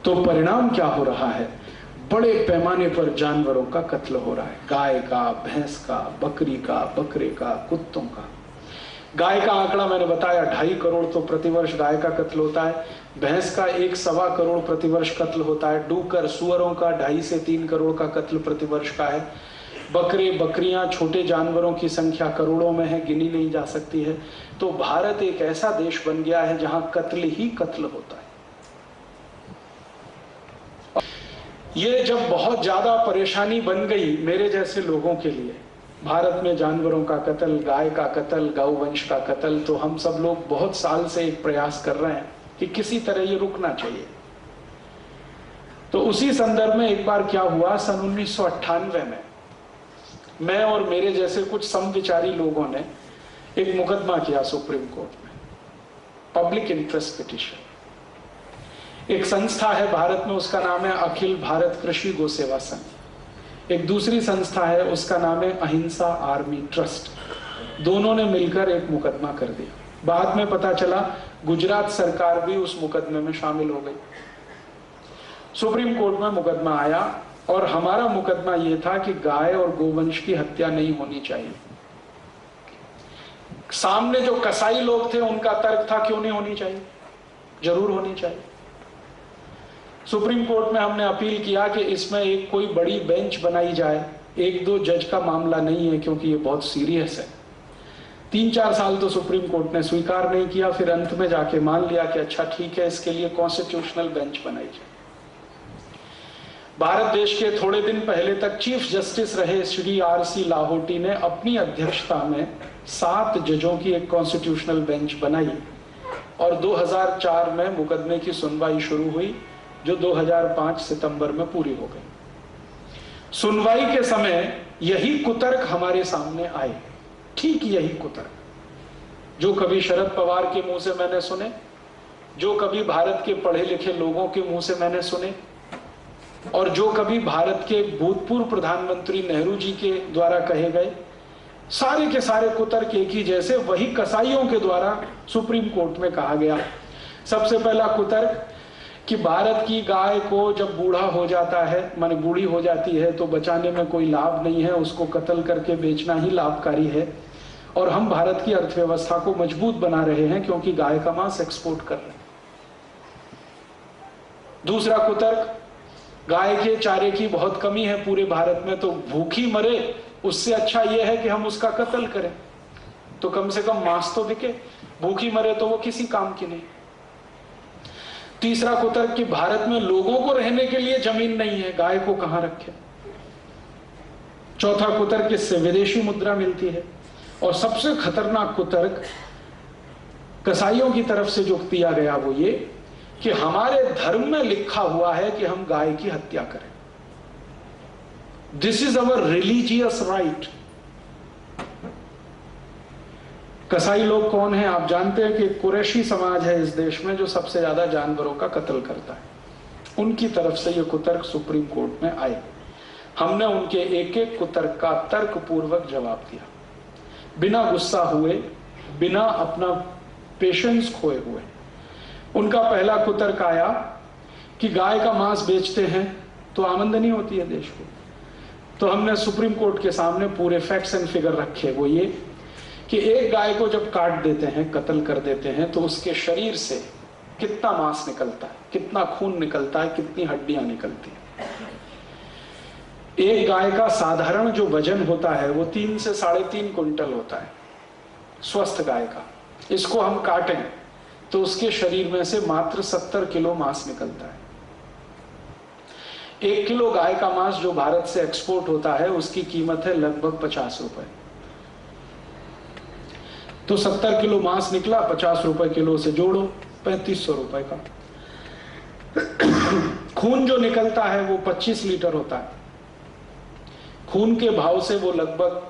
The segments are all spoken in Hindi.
तो परिणाम क्या हो रहा है? बड़े पैमाने पर जानवरों का कत्ल हो रहा है, गाय का, भैंस का, बकरी का, बकरे का, कुत्तों का। गाय का आंकड़ा मैंने बताया 2.5 करोड़ तो प्रतिवर्ष गाय का कत्ल होता है। भैंस का 1.25 करोड़ प्रतिवर्ष कत्ल होता है। डूकर सुअरों का 2.5 से 3 करोड़ का कत्ल प्रतिवर्ष का है। बकरे, बकरियां, छोटे जानवरों की संख्या करोड़ों में है, गिनी नहीं जा सकती है। तो भारत एक ऐसा देश बन गया है जहां कत्ल ही कत्ल होता है। ये जब बहुत ज्यादा परेशानी बन गई मेरे जैसे लोगों के लिए, भारत में जानवरों का कत्ल, गाय का कत्ल, गौवंश का कत्ल, तो हम सब लोग बहुत साल से एक प्रयास कर रहे हैं कि किसी तरह ये रुकना चाहिए। तो उसी संदर्भ में एक बार क्या हुआ, सन 1998 में मैं और मेरे जैसे कुछ समविचारी लोगों ने एक मुकदमा किया सुप्रीम कोर्ट में, पब्लिक इंटरेस्ट पिटीशन। एक संस्था है भारत में, उसका नाम है अखिल भारत कृषि गो सेवा संघ। एक दूसरी संस्था है, उसका नाम है अहिंसा आर्मी ट्रस्ट। दोनों ने मिलकर एक मुकदमा कर दिया। बाद में पता चला गुजरात सरकार भी उस मुकदमे में शामिल हो गई। सुप्रीम कोर्ट में मुकदमा आया और हमारा मुकदमा यह था कि गाय और गोवंश की हत्या नहीं होनी चाहिए। सामने जो कसाई लोग थे उनका तर्क था क्यों नहीं होनी चाहिए, जरूर होनी चाहिए। सुप्रीम कोर्ट में हमने अपील किया कि इसमें एक कोई बड़ी बेंच बनाई जाए। 1-2 जज का मामला नहीं है क्योंकि ये बहुत सीरियस है। 3-4 साल तो सुप्रीम कोर्ट ने स्वीकार नहीं किया, फिर अंत में जाके मान लिया कि अच्छा ठीक है, इसके लिए कॉन्स्टिट्यूशनल बेंच बनाई जाए। भारत देश के थोड़े दिन पहले तक चीफ जस्टिस रहे श्री RC लाहोटी ने अपनी अध्यक्षता में 7 जजों की एक कॉन्स्टिट्यूशनल बेंच बनाई और 2004 में मुकदमे की सुनवाई शुरू हुई, जो 2005 सितंबर में पूरी हो गई। सुनवाई के समय यही कुतर्क हमारे सामने आए, ठीक यही कुतर्क जो कभी शरद पवार के मुंह से मैंने सुने, जो कभी भारत के पढ़े लिखे लोगों के मुंह से मैंने सुने, और जो कभी भारत के भूतपूर्व प्रधानमंत्री नेहरू जी के द्वारा कहे गए। सारे के सारे कुतर्क एक ही जैसे, वही कसाईयों के द्वारा सुप्रीम कोर्ट में कहा गया। सबसे पहला कुतर्क कि भारत की गाय को जब बूढ़ा हो जाता है, माने बूढ़ी हो जाती है, तो बचाने में कोई लाभ नहीं है, उसको कत्ल करके बेचना ही लाभकारी है और हम भारत की अर्थव्यवस्था को मजबूत बना रहे हैं क्योंकि गाय का मांस एक्सपोर्ट कर रहे हैं। दूसरा कुतर्क, गाय के चारे की बहुत कमी है पूरे भारत में, तो भूखी मरे उससे अच्छा यह है कि हम उसका कत्ल करें, तो कम से कम मांस तो बिके, भूखी मरे तो वो किसी काम की नहीं। तीसरा कुतर्क कि भारत में लोगों को रहने के लिए जमीन नहीं है, गाय को कहां रखें। चौथा कुतर्क, इससे विदेशी मुद्रा मिलती है। और सबसे खतरनाक कुतर्क कसाईयों की तरफ से जो दिया गया वो ये कि हमारे धर्म में लिखा हुआ है कि हम गाय की हत्या करें। This is our religious right. कसाई लोग कौन है आप जानते हैं कि कुरैशी समाज है इस देश में जो सबसे ज्यादा जानवरों का कत्ल करता है। उनकी तरफ से ये कुतर्क सुप्रीम कोर्ट में आए। हमने उनके एक एक कुतर्क का तर्कपूर्वक जवाब दिया, बिना गुस्सा हुए, बिना अपना पेशेंस खोए हुए। उनका पहला कुतर्क आया कि गाय का मांस बेचते हैं तो आमदनी होती है देश को। तो हमने सुप्रीम कोर्ट के सामने पूरे फैक्ट्स एंड फिगर रखे, वो ये कि एक गाय को जब काट देते हैं, कत्ल कर देते हैं, तो उसके शरीर से कितना मांस निकलता है, कितना खून निकलता है, कितनी हड्डियां निकलती हैं। एक गाय का साधारण जो वजन होता है वो 3 से 3.5 कुंटल होता है, स्वस्थ गाय का। इसको हम काटें तो उसके शरीर में से मात्र 70 किलो मांस निकलता है। 1 किलो गाय का मांस जो भारत से एक्सपोर्ट होता है उसकी कीमत है लगभग 50 रुपए। तो 70 किलो मांस निकला, 50 रुपए किलो से जोड़ो, 3500 रुपए का। खून जो निकलता है वो 25 लीटर होता है। खून के भाव से वो लगभग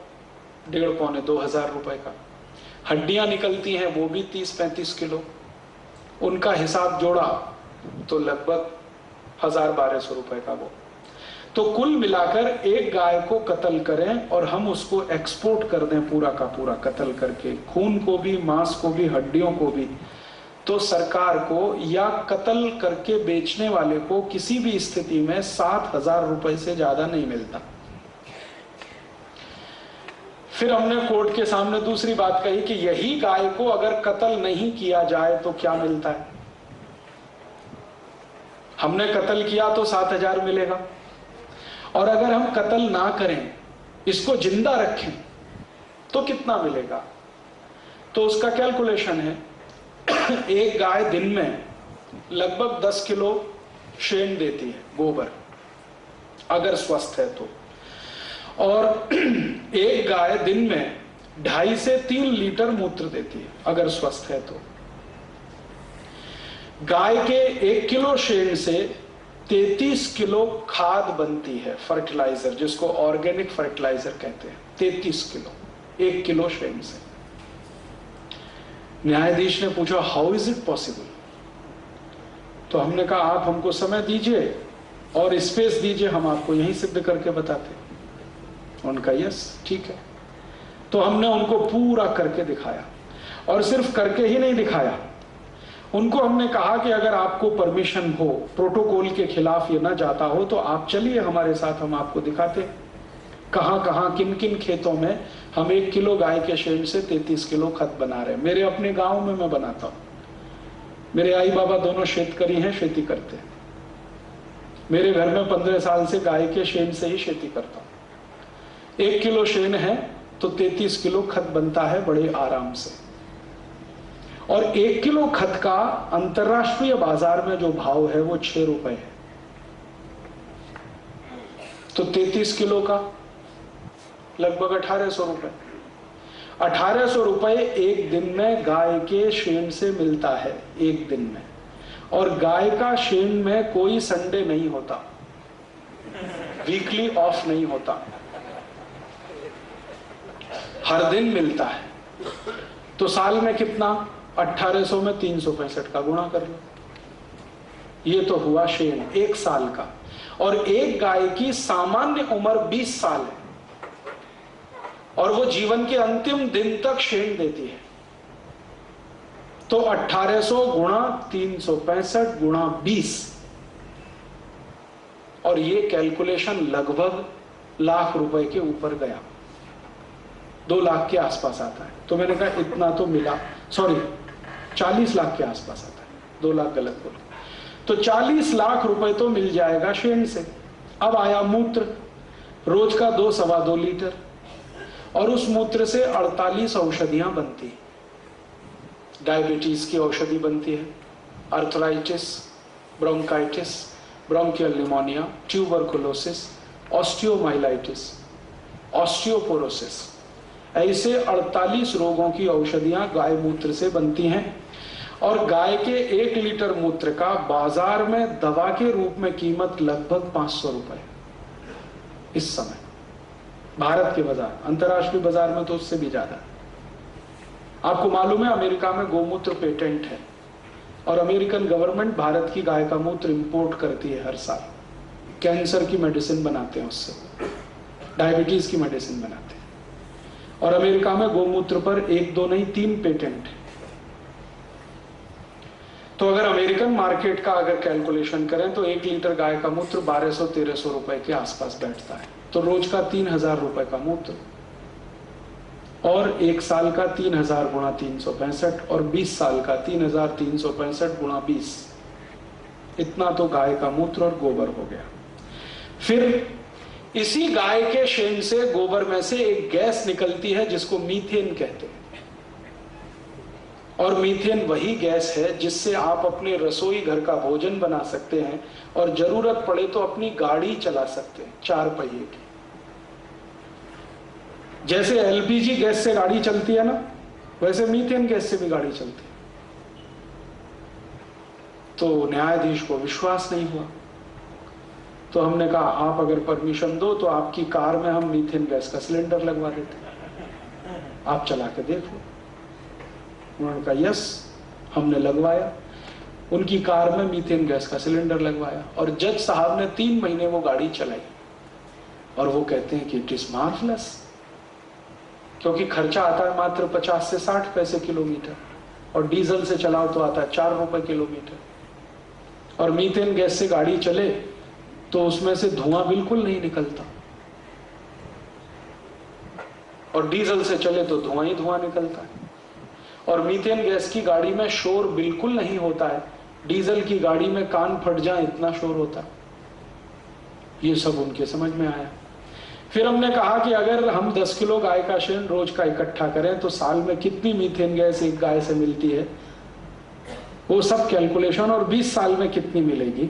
1,500-2 हजार रुपए का। हड्डियां निकलती हैं वो भी 30-35 किलो। उनका हिसाब जोड़ा तो लगभग 1,000-1,200 रुपए का वो। तो कुल मिलाकर एक गाय को कत्ल करें और हम उसको एक्सपोर्ट कर दें पूरा का पूरा कत्ल करके, खून को भी, मांस को भी, हड्डियों को भी, तो सरकार को या कत्ल करके बेचने वाले को किसी भी स्थिति में 7,000 रुपए से ज्यादा नहीं मिलता। फिर हमने कोर्ट के सामने दूसरी बात कही कि यही गाय को अगर कत्ल नहीं किया जाए तो क्या मिलता है। हमने कत्ल किया तो 7,000 मिलेगा, और अगर हम कत्ल ना करें, इसको जिंदा रखें, तो कितना मिलेगा। तो उसका कैलकुलेशन है, एक गाय दिन में लगभग 10 किलो शेन देती है, गोबर, अगर स्वस्थ है तो, और एक गाय दिन में 2.5 से 3 लीटर मूत्र देती है, अगर स्वस्थ है तो। गाय के 1 किलो शेन से 33 किलो खाद बनती है, फर्टिलाइजर, जिसको ऑर्गेनिक फर्टिलाइजर कहते हैं। 33 किलो 1 किलो शेन से। न्यायाधीश ने पूछा, हाउ इज इट पॉसिबल। तो हमने कहा, आप हमको समय दीजिए और स्पेस दीजिए, हम आपको यहीं सिद्ध करके बताते। उनका यस, ठीक है। तो हमने उनको पूरा करके दिखाया, और सिर्फ करके ही नहीं दिखाया, उनको हमने कहा कि अगर आपको परमिशन हो, प्रोटोकॉल के खिलाफ ये ना जाता हो, तो आप चलिए हमारे साथ, हम आपको दिखाते कहां कहां किन किन खेतों में हम 1 किलो गाय के शेण से 33 किलो खत बना रहे हैं। मेरे अपने गांव में मैं बनाता हूं, मेरे आई बाबा दोनों शेतकरी हैं, खेती करते हैं। मेरे घर में 15 साल से गाय के शेण से ही खेती करता हूं। 1 किलो शेण है तो 33 किलो खत बनता है बड़े आराम से। और 1 किलो खत का अंतरराष्ट्रीय बाजार में जो भाव है वो 6 रुपए है। तो 33 किलो का लगभग 1800 रुपए। 1800 रुपए एक दिन में गाय के शेण से मिलता है, एक दिन में। और गाय का शेण में कोई संडे नहीं होता, वीकली ऑफ नहीं होता, हर दिन मिलता है। तो साल में कितना, 1800 में 365 का गुणा कर लो। ये तो हुआ शेण 1 साल का। और एक गाय की सामान्य उम्र 20 साल है, और वो जीवन के अंतिम दिन तक शेण देती है। तो 1800 गुणा 365 गुणा 20, और ये कैलकुलेशन लगभग लाख रुपए के ऊपर गया, 2 लाख के आसपास आता है। तो मैंने कहा इतना तो मिला, सॉरी 40 लाख के आसपास आता है, 2 लाख गलत बोला। तो 40 लाख रुपए तो मिल जाएगा शेण से। अब आया मूत्र, रोज का 2-2.25 लीटर, और उस मूत्र से 48 औषधियां बनती है। डायबिटीज की औषधि बनती है, arthritis, bronchitis, bronchial pneumonia, tuberculosis, osteomyelitis, osteoporosis, ऐसे 48 रोगों की औषधियां गाय मूत्र से बनती हैं। और गाय के 1 लीटर मूत्र का बाजार में दवा के रूप में कीमत लगभग 500 रुपए इस समय, भारत के बाजार। अंतर्राष्ट्रीय बाजार में तो उससे भी ज्यादा। आपको मालूम है अमेरिका में गोमूत्र पेटेंट है, और अमेरिकन गवर्नमेंट भारत की गाय का मूत्र इंपोर्ट करती है हर साल। कैंसर की मेडिसिन बनाते हैं उससे, डायबिटीज की मेडिसिन बनाते हैं। और अमेरिका में गोमूत्र पर 1-2 नहीं 3 पेटेंट है। तो अगर अमेरिकन मार्केट का अगर कैलकुलेशन करें तो 1 लीटर गाय का मूत्र 1200-1300 रुपए के आसपास बैठता है। तो रोज का 3000 रुपए का मूत्र, और 1 साल का 3000 गुणा 365, और 20 साल का 3365 गुणा 20, इतना तो गाय का मूत्र और गोबर हो गया। फिर इसी गाय के शेण से, गोबर में से एक गैस निकलती है जिसको मीथेन कहते हैं। और मीथेन वही गैस है जिससे आप अपने रसोई घर का भोजन बना सकते हैं, और जरूरत पड़े तो अपनी गाड़ी चला सकते हैं 4 पहिए की। जैसे एलपीजी गैस से गाड़ी चलती है ना, वैसे मीथेन गैस से भी गाड़ी चलती है। तो न्यायाधीश को विश्वास नहीं हुआ, तो हमने कहा आप अगर परमिशन दो तो आपकी कार में हम मीथेन गैस का सिलेंडर लगवा देते हैं, आप चला के देख लो। उन्होंने कहा यस, हमने लगवाया। उनकी कार में मीथेन गैस का सिलेंडर लगवाया, और जज साहब ने 3 महीने वो गाड़ी चलाई, और वो कहते हैं कि इट इज मार्वलस, क्योंकि खर्चा आता है मात्र 50 से 60 पैसे किलोमीटर। और डीजल से चलाओ तो आता है 4 रुपए किलोमीटर। और मीथेन गैस से गाड़ी चले तो उसमें से धुआं बिल्कुल नहीं निकलता, और डीजल से चले तो धुआं ही धुआं निकलता है। और मीथेन गैस की गाड़ी में शोर बिल्कुल नहीं होता है, डीजल की गाड़ी में कान फट जाए इतना शोर होता है। ये सब उनके समझ में आया। फिर हमने कहा कि अगर हम 10 किलो गाय का शेण रोज का इकट्ठा करें तो साल में कितनी मीथेन गैस एक गाय से मिलती है, वो सब कैलकुलेशन, और 20 साल में कितनी मिलेगी।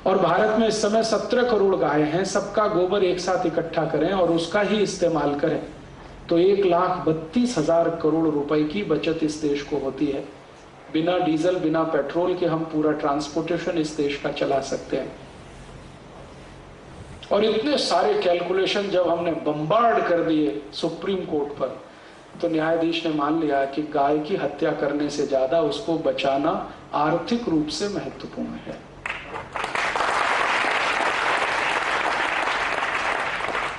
और भारत में इस समय 17 करोड़ गाय हैं, सबका गोबर एक साथ इकट्ठा करें और उसका ही इस्तेमाल करें तो 1,32,000 करोड़ रुपए की बचत इस देश को होती है। बिना डीजल बिना पेट्रोल के हम पूरा ट्रांसपोर्टेशन इस देश का चला सकते हैं। और इतने सारे कैलकुलेशन जब हमने बम्बार्ड कर दिए सुप्रीम कोर्ट पर, तो न्यायाधीश ने मान लिया कि गाय की हत्या करने से ज्यादा उसको बचाना आर्थिक रूप से महत्वपूर्ण है।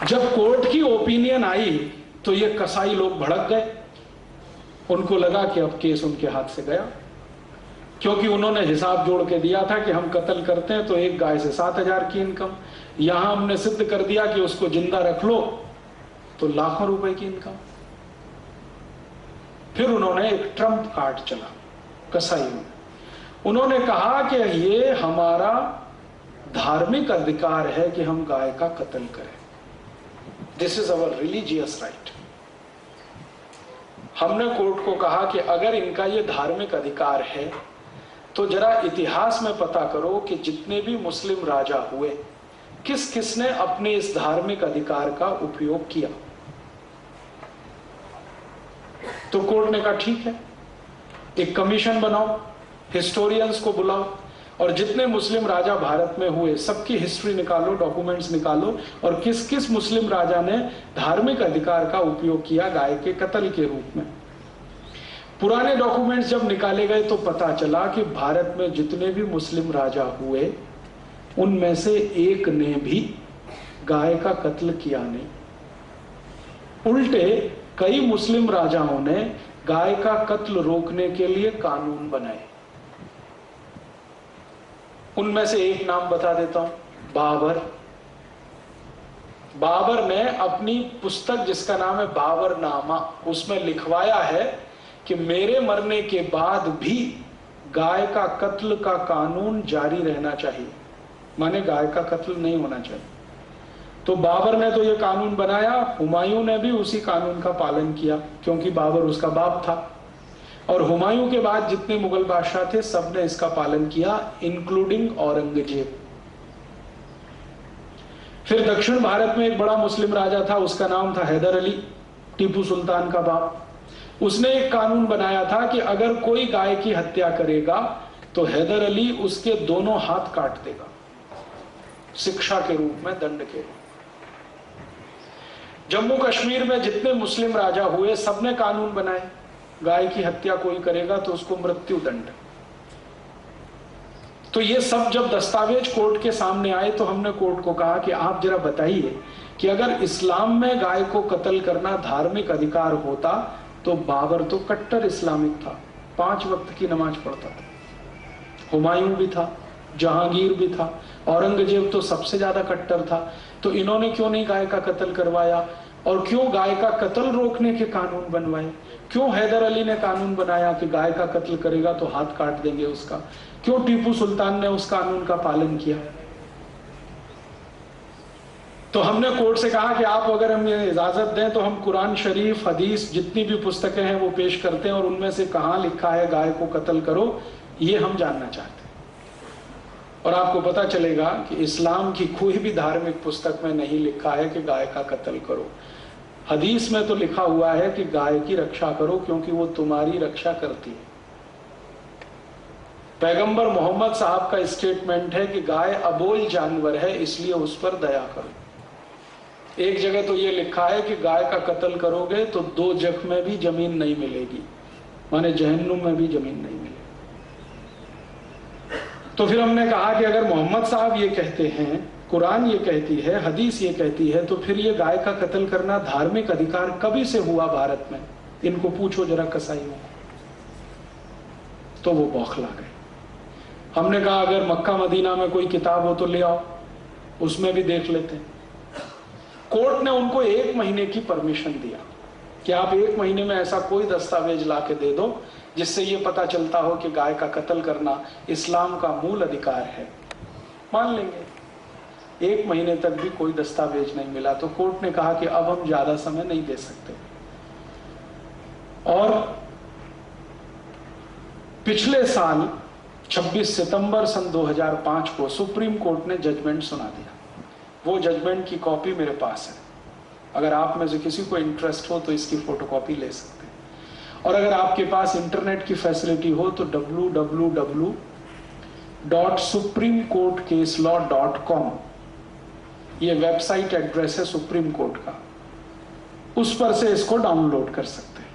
जब कोर्ट की ओपिनियन आई तो ये कसाई लोग भड़क गए, उनको लगा कि अब केस उनके हाथ से गया, क्योंकि उन्होंने हिसाब जोड़ के दिया था कि हम कत्ल करते हैं तो एक गाय से 7,000 की इनकम, यहां हमने सिद्ध कर दिया कि उसको जिंदा रख लो तो लाखों रुपए की इनकम। फिर उन्होंने एक ट्रम्प कार्ड चला कसाईयों में, उन्होंने कहा कि ये हमारा धार्मिक अधिकार है कि हम गाय का कत्ल करें, this is our religious right. हमने कोर्ट को कहा कि अगर इनका ये धार्मिक अधिकार है तो जरा इतिहास में पता करो कि जितने भी मुस्लिम राजा हुए किस किसने अपने इस धार्मिक अधिकार का उपयोग किया। तो कोर्ट ने कहा ठीक है, एक कमीशन बनाओ, हिस्टोरियंस को बुलाओ और जितने मुस्लिम राजा भारत में हुए सबकी हिस्ट्री निकालो, डॉक्यूमेंट्स निकालो और किस किस मुस्लिम राजा ने धार्मिक अधिकार का उपयोग किया गाय के कत्ल के रूप में। पुराने डॉक्यूमेंट्स जब निकाले गए तो पता चला कि भारत में जितने भी मुस्लिम राजा हुए उनमें से एक ने भी गाय का कत्ल किया नहीं। उल्टे कई मुस्लिम राजाओं ने गाय का कत्ल रोकने के लिए कानून बनाए। उनमें से एक नाम बता देता हूं, बाबर। बाबर ने अपनी पुस्तक जिसका नाम है बाबरनामा, उसमें लिखवाया है कि मेरे मरने के बाद भी गाय का कत्ल का कानून जारी रहना चाहिए, माने गाय का कत्ल नहीं होना चाहिए। तो बाबर ने तो ये कानून बनाया, हुमायूं ने भी उसी कानून का पालन किया क्योंकि बाबर उसका बाप था, और हुमायूं के बाद जितने मुगल बादशाह थे सबने इसका पालन किया, इंक्लूडिंग औरंगजेब। फिर दक्षिण भारत में एक बड़ा मुस्लिम राजा था, उसका नाम था हैदर अली, टीपू सुल्तान का बाप। उसने एक कानून बनाया था कि अगर कोई गाय की हत्या करेगा तो हैदर अली उसके दोनों हाथ काट देगा, शिक्षा के रूप में, दंड के रूप। जम्मू कश्मीर में जितने मुस्लिम राजा हुए सबने कानून बनाए, गाय की हत्या कोई करेगा तो उसको मृत्यु दंड। तो ये सब जब दस्तावेज कोर्ट के सामने आए तो हमने कोर्ट को कहा कि आप जरा बताइए कि अगर इस्लाम में गाय को कत्ल करना धार्मिक अधिकार होता तो बाबर तो कट्टर इस्लामिक था, 5 वक्त की नमाज पढ़ता था, हुमायूं भी था, जहांगीर भी था, औरंगजेब तो सबसे ज्यादा कट्टर था। तो इन्होंने क्यों नहीं गाय का कत्ल करवाया, और क्यों गाय का कत्ल रोकने के कानून बनवाए? क्यों हैदर अली ने कानून बनाया कि गाय का कत्ल करेगा तो हाथ काट देंगे उसका? क्यों टीपू सुल्तान ने उस कानून का पालन किया? तो हमने कोर्ट से कहा कि आप अगर हमें इजाजत दें तो हम कुरान शरीफ, हदीस, जितनी भी पुस्तकें हैं वो पेश करते हैं और उनमें से कहां लिखा है गाय को कत्ल करो, ये हम जानना चाहते हैं। और आपको पता चलेगा कि इस्लाम की कोई भी धार्मिक पुस्तक में नहीं लिखा है कि गाय का कत्ल करो। हदीस में तो लिखा हुआ है कि गाय की रक्षा करो क्योंकि वो तुम्हारी रक्षा करती है। पैगंबर मोहम्मद साहब का स्टेटमेंट है कि गाय अबोल जानवर है इसलिए उस पर दया करो। एक जगह तो ये लिखा है कि गाय का कत्ल करोगे तो 2 जख में भी जमीन नहीं मिलेगी, माने जहन्नुम में भी जमीन नहीं मिलेगी। तो फिर हमने कहा कि अगर मोहम्मद साहब ये कहते हैं, कुरान ये कहती है, हदीस ये कहती है, तो फिर ये गाय का कत्ल करना धार्मिक अधिकार कभी से हुआ भारत में? इनको पूछो जरा कसाईयों को। तो वो बौखला गए। हमने कहा अगर मक्का मदीना में कोई किताब हो तो ले आओ, उसमें भी देख लेते हैं। कोर्ट ने उनको 1 महीने की परमिशन दिया कि आप 1 महीने में ऐसा कोई दस्तावेज ला के दे दो जिससे ये पता चलता हो कि गाय का कत्ल करना इस्लाम का मूल अधिकार है। मान लेंगे। 1 महीने तक भी कोई दस्तावेज नहीं मिला तो कोर्ट ने कहा कि अब हम ज्यादा समय नहीं दे सकते। और पिछले साल 26 सितंबर सन 2005 को सुप्रीम कोर्ट ने जजमेंट सुना दिया। वो जजमेंट की कॉपी मेरे पास है, अगर आप में से किसी को इंटरेस्ट हो तो इसकी फोटोकॉपी ले सकते हैं। और अगर आपके पास इंटरनेट की फैसिलिटी हो तो www.supremecourtcaselaw.com ये वेबसाइट एड्रेस है सुप्रीम कोर्ट का, उस पर से इसको डाउनलोड कर सकते हैं।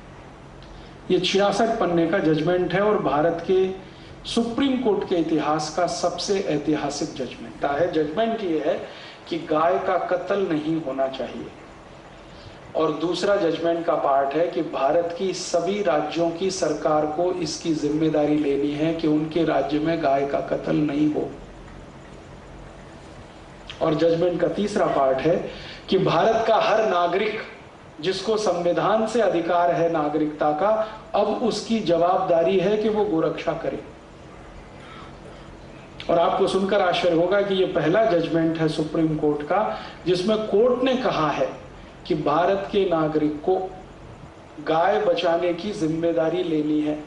ये 66 पन्ने का जजमेंट है और भारत के सुप्रीम कोर्ट के इतिहास का सबसे ऐतिहासिक जजमेंट है। जजमेंट ये है कि गाय का कत्ल नहीं होना चाहिए। और दूसरा जजमेंट का पार्ट है कि भारत की सभी राज्यों की सरकार को इसकी जिम्मेदारी लेनी है कि उनके राज्य में गाय का कत्ल नहीं हो। और जजमेंट का तीसरा पार्ट है कि भारत का हर नागरिक जिसको संविधान से अधिकार है नागरिकता का, अब उसकी जवाबदारी है कि वो गोरक्षा करे। और आपको सुनकर आश्चर्य होगा कि ये पहला जजमेंट है सुप्रीम कोर्ट का जिसमें कोर्ट ने कहा है कि भारत के नागरिक को गाय बचाने की जिम्मेदारी लेनी है।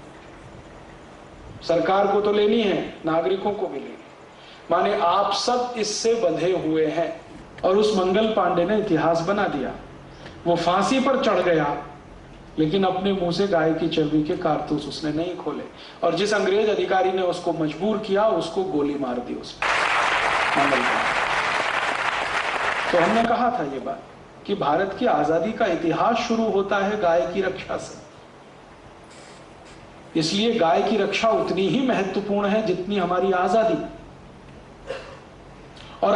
सरकार को तो लेनी है, नागरिकों को भी लेनी। माने आप सब इससे बंधे हुए हैं। और उस मंगल पांडे ने इतिहास बना दिया। वो फांसी पर चढ़ गया लेकिन अपने मुंह से गाय की चर्बी के कारतूस उसने नहीं खोले। और जिस अंग्रेज अधिकारी ने उसको मजबूर किया उसको गोली मार दी उसने, मंगल पांडे। तो हमने कहा था ये बात कि भारत की आजादी का इतिहास शुरू होता है गाय की रक्षा से। इसलिए गाय की रक्षा उतनी ही महत्वपूर्ण है जितनी हमारी आजादी। और